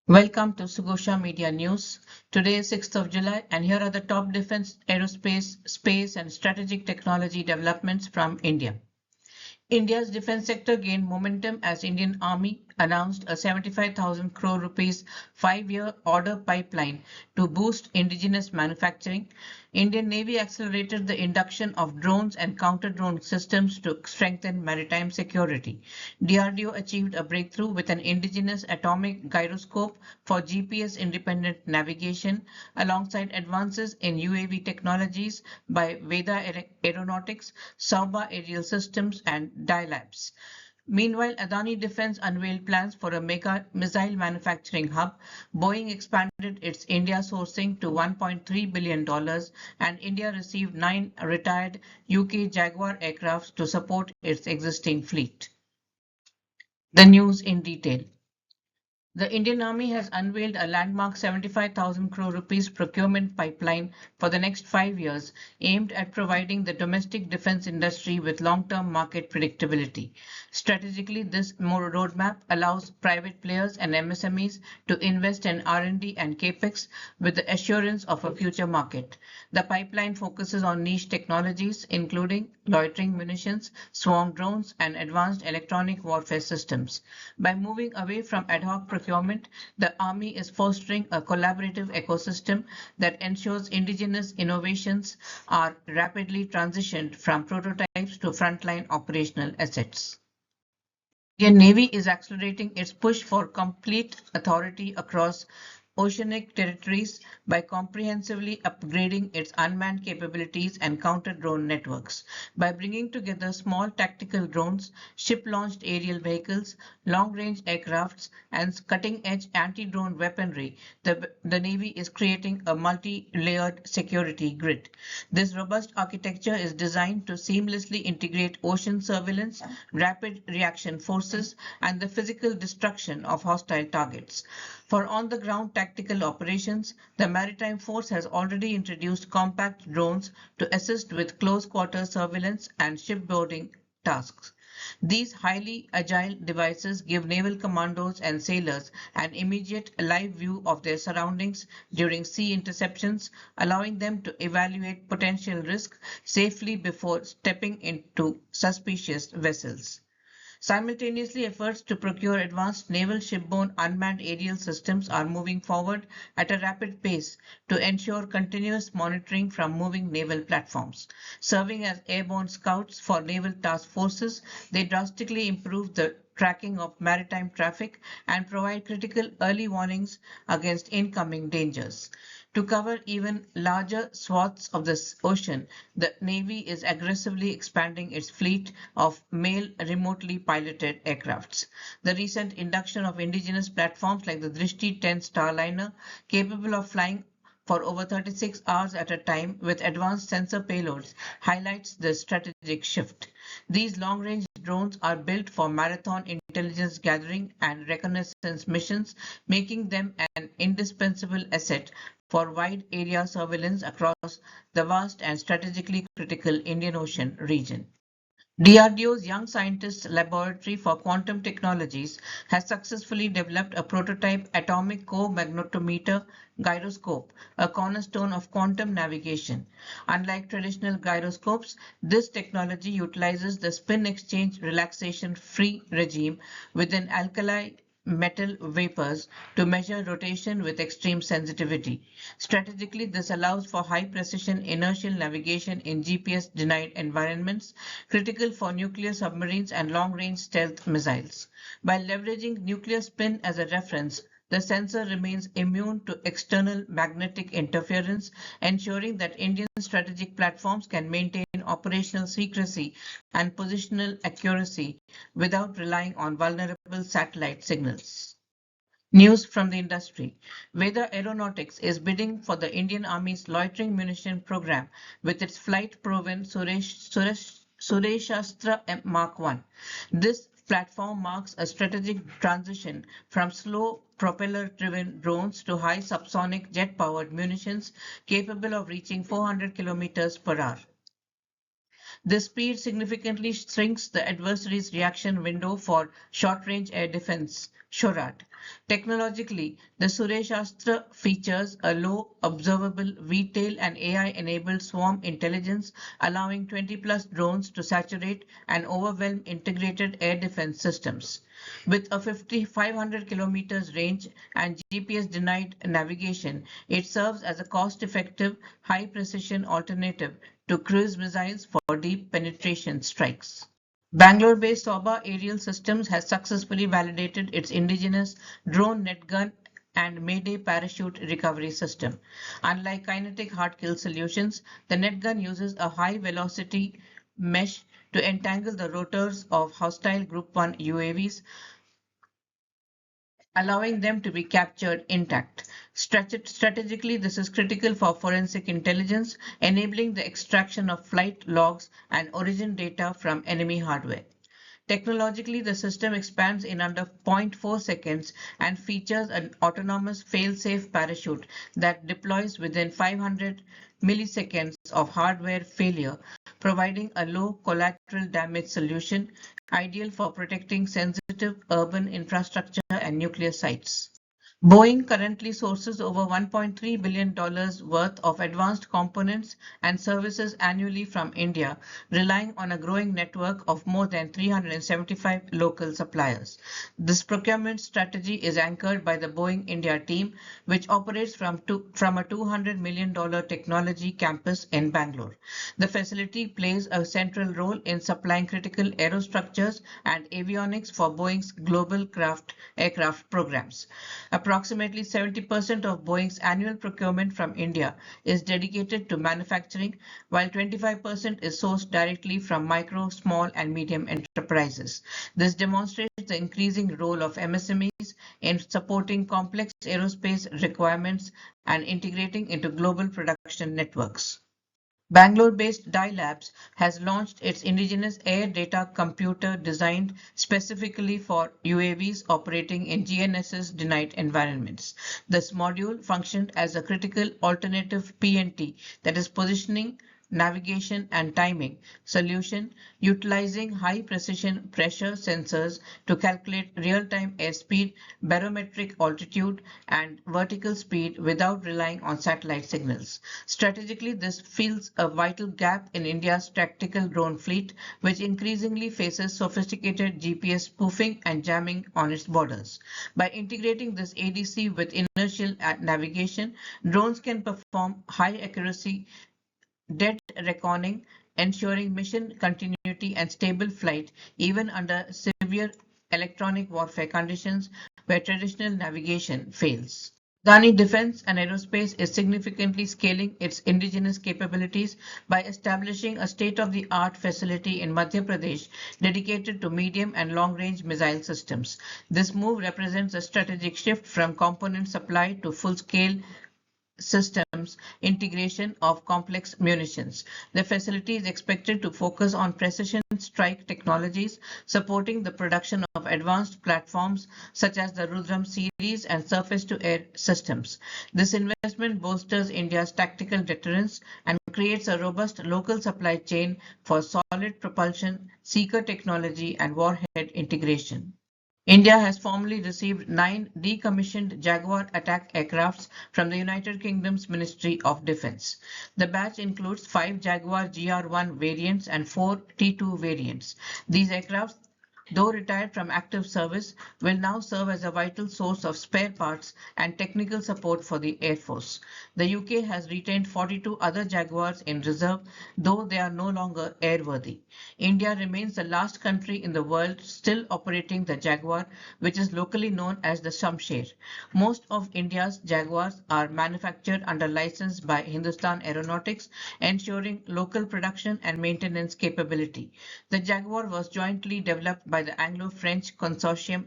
Welcome to Sugosha Media News. Today is 6th of July and here are the top defense, aerospace, space and strategic technology developments from India. India's defense sector gained momentum as Indian Army announced a 75,000 crore rupees 5-year order pipeline to boost indigenous manufacturing. Indian Navy accelerated the induction of drones and counter-drone systems to strengthen maritime security. DRDO achieved a breakthrough with an indigenous atomic gyroscope for GPS-independent navigation, alongside advances in UAV technologies by Veda Aeronautics, Saubha Aerial Systems, and DiLabs. Meanwhile, Adani Defence unveiled plans for a mega missile manufacturing hub. Boeing expanded its India sourcing to $1.3 billion, and India received 9 retired UK Jaguar aircraft to support its existing fleet. The news in detail. The Indian Army has unveiled a landmark 75,000 crore rupees procurement pipeline for the next 5 years, aimed at providing the domestic defense industry with long-term market predictability. Strategically, this roadmap allows private players and MSMEs to invest in R&D and capex with the assurance of a future market. The pipeline focuses on niche technologies, including loitering munitions, swarm drones, and advanced electronic warfare systems. By moving away from ad hoc procurement, the Army is fostering a collaborative ecosystem that ensures indigenous innovations are rapidly transitioned from prototypes to frontline operational assets. The Indian Navy is accelerating its push for complete authority across oceanic territories by comprehensively upgrading its unmanned capabilities and counter-drone networks. By bringing together small tactical drones, ship-launched aerial vehicles, long-range aircrafts, and cutting-edge anti-drone weaponry, the Navy is creating a multi-layered security grid. This robust architecture is designed to seamlessly integrate ocean surveillance, rapid reaction forces, and the physical destruction of hostile targets. For on-the-ground tactical operations, the Maritime Force has already introduced compact drones to assist with close-quarter surveillance and shipboarding tasks. These highly agile devices give naval commandos and sailors an immediate live view of their surroundings during sea interceptions, allowing them to evaluate potential risk safely before stepping into suspicious vessels. Simultaneously, efforts to procure advanced naval shipborne unmanned aerial systems are moving forward at a rapid pace to ensure continuous monitoring from moving naval platforms. Serving as airborne scouts for naval task forces, they drastically improve the tracking of maritime traffic and provide critical early warnings against incoming dangers. To cover even larger swaths of the ocean, the Navy is aggressively expanding its fleet of male remotely piloted aircrafts. The recent induction of indigenous platforms like the Drishti 10 Starliner, capable of flying for over 36 hours at a time with advanced sensor payloads, highlights the strategic shift. These long-range drones are built for marathon intelligence gathering and reconnaissance missions, making them an indispensable asset for wide area surveillance across the vast and strategically critical Indian Ocean region. DRDO's Young Scientists Laboratory for Quantum Technologies has successfully developed a prototype atomic co-magnetometer gyroscope, a cornerstone of quantum navigation. Unlike traditional gyroscopes, this technology utilizes the spin exchange relaxation-free regime within alkali metal vapors to measure rotation with extreme sensitivity. Strategically, this allows for high-precision inertial navigation in GPS-denied environments, critical for nuclear submarines and long-range stealth missiles. By leveraging nuclear spin as a reference, the sensor remains immune to external magnetic interference, ensuring that Indian strategic platforms can maintain operational secrecy and positional accuracy without relying on vulnerable satellite signals. News from the industry. Veda Aeronautics is bidding for the Indian Army's loitering munition program with its flight-proven Sureshastra Mark I. This platform marks a strategic transition from slow propeller-driven drones to high subsonic jet-powered munitions capable of reaching 400 kilometers per hour. This speed significantly shrinks the adversary's reaction window for short-range air defense, SHORAD. Technologically, the Sureshastra features a low observable V-tail and AI-enabled swarm intelligence, allowing 20-plus drones to saturate and overwhelm integrated air defense systems. With a 5,500 kilometers range and GPS-denied navigation, it serves as a cost-effective, high-precision alternative to cruise missiles for deep penetration strikes. Bangalore-based Saubha Aerial Systems has successfully validated its indigenous drone netgun and Mayday parachute recovery system. Unlike kinetic hard kill solutions, the netgun uses a high-velocity mesh to entangle the rotors of hostile Group 1 UAVs, allowing them to be captured intact. Strategically, this is critical for forensic intelligence, enabling the extraction of flight logs and origin data from enemy hardware. Technologically, the system expands in under 0.4 seconds and features an autonomous fail-safe parachute that deploys within 500 milliseconds of hardware failure, providing a low collateral damage solution ideal for protecting sensitive urban infrastructure and nuclear sites. Boeing currently sources over $1.3 billion worth of advanced components and services annually from India, relying on a growing network of more than 375 local suppliers. This procurement strategy is anchored by the Boeing India team, which operates from a $200 million technology campus in Bangalore. The facility plays a central role in supplying critical aerostructures and avionics for Boeing's global aircraft programs. Approximately 70% of Boeing's annual procurement from India is dedicated to manufacturing, while 25% is sourced directly from micro, small, and medium enterprises. This demonstrates the increasing role of MSMEs in supporting complex aerospace requirements and integrating into global production networks. Bangalore-based DiLabs has launched its indigenous air data computer designed specifically for UAVs operating in GNSS-denied environments. This module functioned as a critical alternative PNT, that is positioning, navigation and timing solution, utilizing high precision pressure sensors to calculate real-time airspeed, barometric altitude and vertical speed without relying on satellite signals. Strategically, this fills a vital gap in India's tactical drone fleet, which increasingly faces sophisticated GPS spoofing and jamming on its borders. By integrating this ADC with inertial navigation, drones can perform high accuracy dead reckoning, ensuring mission continuity and stable flight even under severe electronic warfare conditions where traditional navigation fails. Adani Defence and Aerospace is significantly scaling its indigenous capabilities by establishing a state-of-the-art facility in Madhya Pradesh dedicated to medium and long-range missile systems. This move represents a strategic shift from component supply to full-scale systems integration of complex munitions. The facility is expected to focus on precision strike technologies, supporting the production of advanced platforms such as the Rudram series and surface-to-air systems. This investment bolsters India's tactical deterrence and creates a robust local supply chain for solid propulsion, seeker technology, and warhead integration. India has formally received 9 decommissioned Jaguar attack aircrafts from the United Kingdom's Ministry of Defence. The batch includes 5 Jaguar GR1 variants and 4 T2 variants. These aircrafts, though retired from active service, will now serve as a vital source of spare parts and technical support for the Air Force. The UK has retained 42 other Jaguars in reserve, though they are no longer airworthy. India remains the last country in the world still operating the Jaguar, which is locally known as the Shamsher. Most of India's Jaguars are manufactured under license by Hindustan Aeronautics, ensuring local production and maintenance capability. The Jaguar was jointly developed by the Anglo-French consortium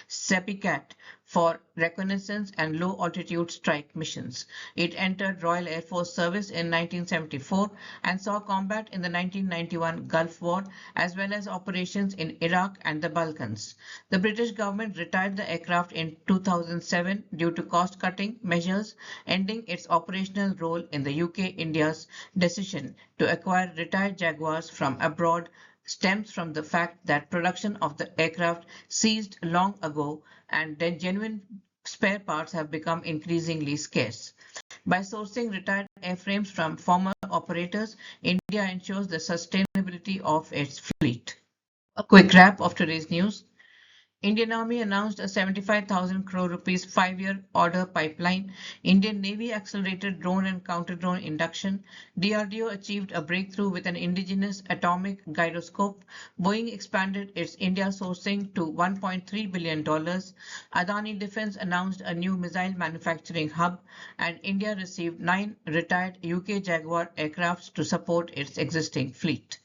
CEPICAT for reconnaissance and low-altitude strike missions. It entered Royal Air Force service in 1974 and saw combat in the 1991 Gulf War as well as operations in Iraq and the Balkans. The British government retired the aircraft in 2007 due to cost-cutting measures, ending its operational role in the UK-India's decision to acquire retired Jaguars from abroad stems from the fact that production of the aircraft ceased long ago and then genuine spare parts have become increasingly scarce. By sourcing retired airframes from former operators, India ensures the sustainability of its fleet. A quick wrap of today's news. Indian Army announced a 75,000 crore rupees 5-year order pipeline. Indian Navy accelerated drone and counter-drone induction. DRDO achieved a breakthrough with an indigenous atomic gyroscope. Boeing expanded its India sourcing to $1.3 billion. Adani Defence announced a new missile manufacturing hub. And India received 9 retired UK Jaguar aircrafts to support its existing fleet.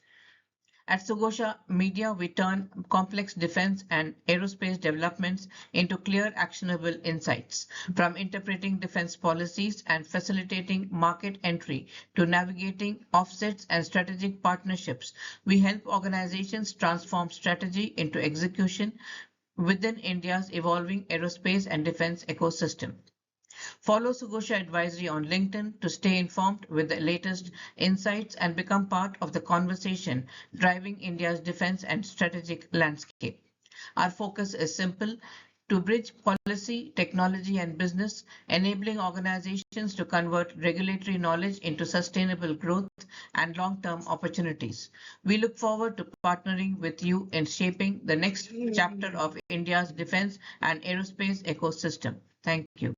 At Sugosha Media, we turn complex defense and aerospace developments into clear, actionable insights. From interpreting defense policies and facilitating market entry to navigating offsets and strategic partnerships, we help organizations transform strategy into execution within India's evolving aerospace and defense ecosystem. Follow Sugosha Advisory on LinkedIn to stay informed with the latest insights and become part of the conversation driving India's defense and strategic landscape. Our focus is simple: to bridge policy, technology, and business, enabling organizations to convert regulatory knowledge into sustainable growth and long-term opportunities. We look forward to partnering with you in shaping the next chapter of India's defense and aerospace ecosystem. Thank you.